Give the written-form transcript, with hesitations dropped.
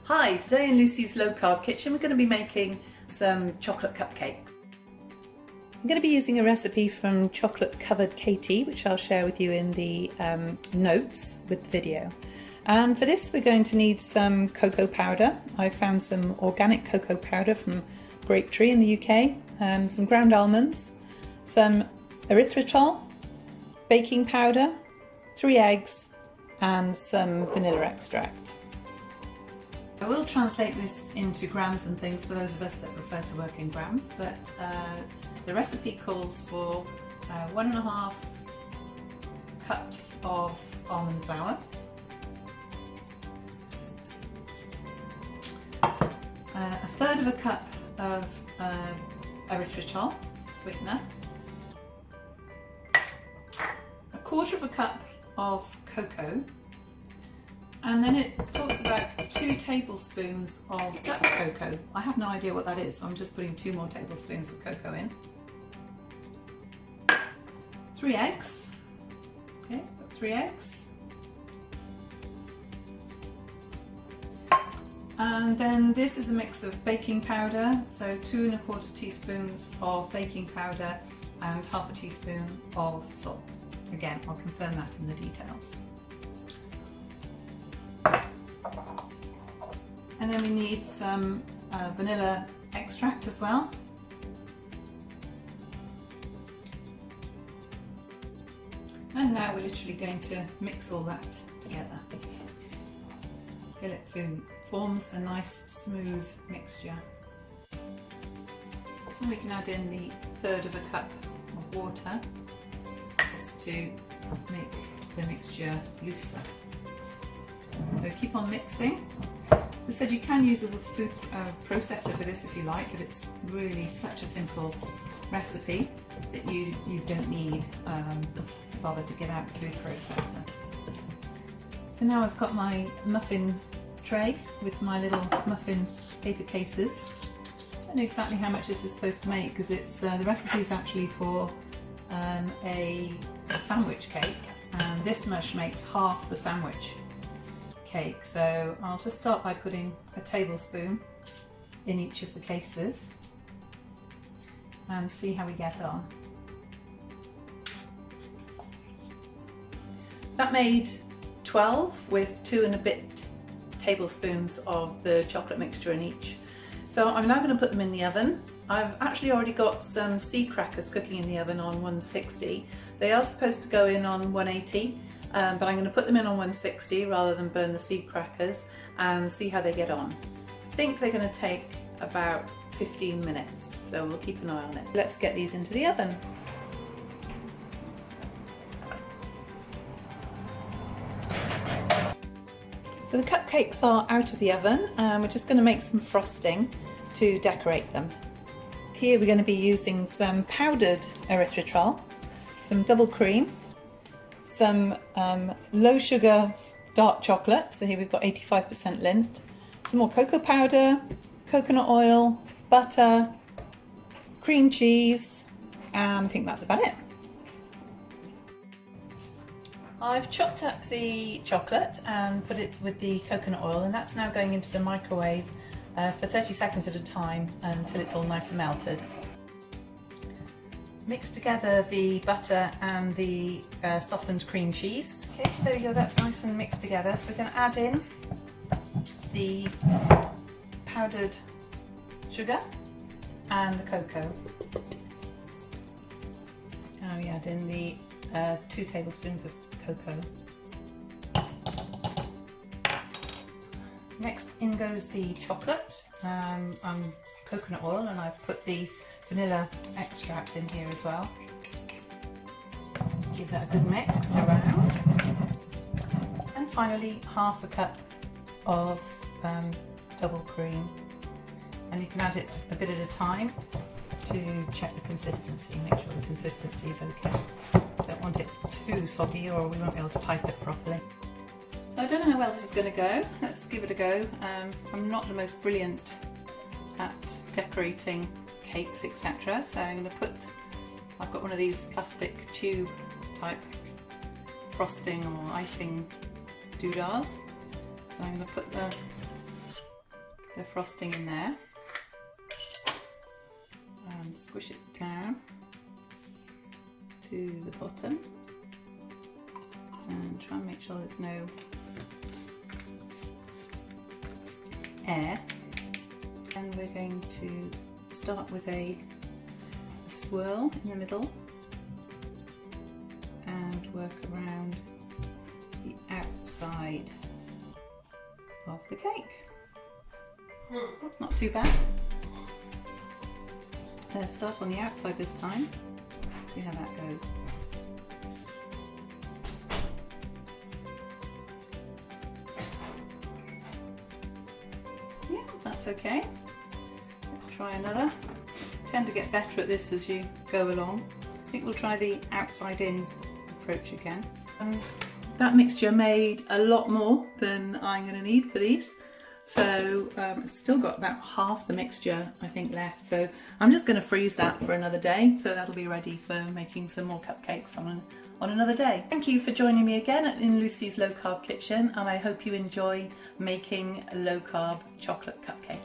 Hi, today in Lucy's low carb kitchen we're going to be making some chocolate cupcake. I'm going to be using a recipe from Chocolate Covered Katie, which I'll share with you in the notes with the video. And for this we're going to need some cocoa powder. I found some organic cocoa powder from Grape Tree in the UK, some ground almonds, some erythritol, baking powder, 3 eggs and some vanilla extract. I will translate this into grams and things for those of us that prefer to work in grams, but the recipe calls for 1.5 cups of almond flour, a third of a cup of erythritol sweetener, a quarter of a cup of cocoa, and then it talks about 2 tablespoons of dark cocoa. I have no idea what that is, so I'm just putting 2 more tablespoons of cocoa in. 3 eggs. Okay, let's put 3 eggs. And then this is a mix of baking powder, so 2 1/4 teaspoons of baking powder and 1/2 teaspoon of salt. Again, I'll confirm that in the details. And then we need some vanilla extract as well. And now we're literally going to mix all that together till it forms a nice smooth mixture. And we can add in the third of a cup of water just to make the mixture looser. So keep on mixing. As I said, you can use a food processor for this if you like, but it's really such a simple recipe that you don't need to bother to get out the food processor. So now I've got my muffin tray with my little muffin paper cases. I don't know exactly how much this is supposed to make because it's the recipe is actually for a sandwich cake, and this much makes half the sandwich cake. So I'll just start by putting a tablespoon in each of the cases and see how we get on. That made 12 with 2 and a bit tablespoons of the chocolate mixture in each. So I'm now going to put them in the oven. I've actually already got some seed crackers cooking in the oven on 160. They are supposed to go in on 180. But I'm going to put them in on 160 rather than burn the seed crackers and see how they get on. I think they're going to take about 15 minutes, so we'll keep an eye on it. Let's get these into the oven. So the cupcakes are out of the oven and we're just going to make some frosting to decorate them. Here we're going to be using some powdered erythritol, some double cream, some low sugar dark chocolate, so here we've got 85% Lindt, some more cocoa powder, coconut oil, butter, cream cheese, and I think that's about it. I've chopped up the chocolate and put it with the coconut oil, and that's now going into the microwave for 30 seconds at a time until it's all nice and melted. Mix together the butter and the softened cream cheese. Okay, so there we go, that's nice and mixed together. So we're going to add in the powdered sugar and the cocoa. Now we add in the 2 tablespoons of cocoa. Next in goes the chocolate and coconut oil, and I've put the vanilla extract in here as well. Give that a good mix around. And finally 1/2 cup of double cream, and you can add it a bit at a time to check the consistency, make sure the consistency is okay. Don't want it too soggy or we won't be able to pipe it properly. So I don't know how well this is going to go. Let's give it a go. I'm not the most brilliant at decorating cakes, etc. So I'm going to I've got one of these plastic tube type frosting or icing doodahs. So I'm going to put the the frosting in there and squish it down to the bottom and try and make sure there's no air. And we're going to start with a swirl in the middle and work around the outside of the cake. That's not too bad. Let's start on the outside this time, see how that goes. Yeah, that's okay. Let's try another. Tend to get better at this as you go along. I think we'll try the outside in approach again. That mixture made a lot more than I'm going to need for these. So it's still got about half the mixture I think left. So I'm just going to freeze that for another day. So that'll be ready for making some more cupcakes on another day. Thank you for joining me again in Lucy's Low Carb Kitchen, and I hope you enjoy making a low carb chocolate cupcake.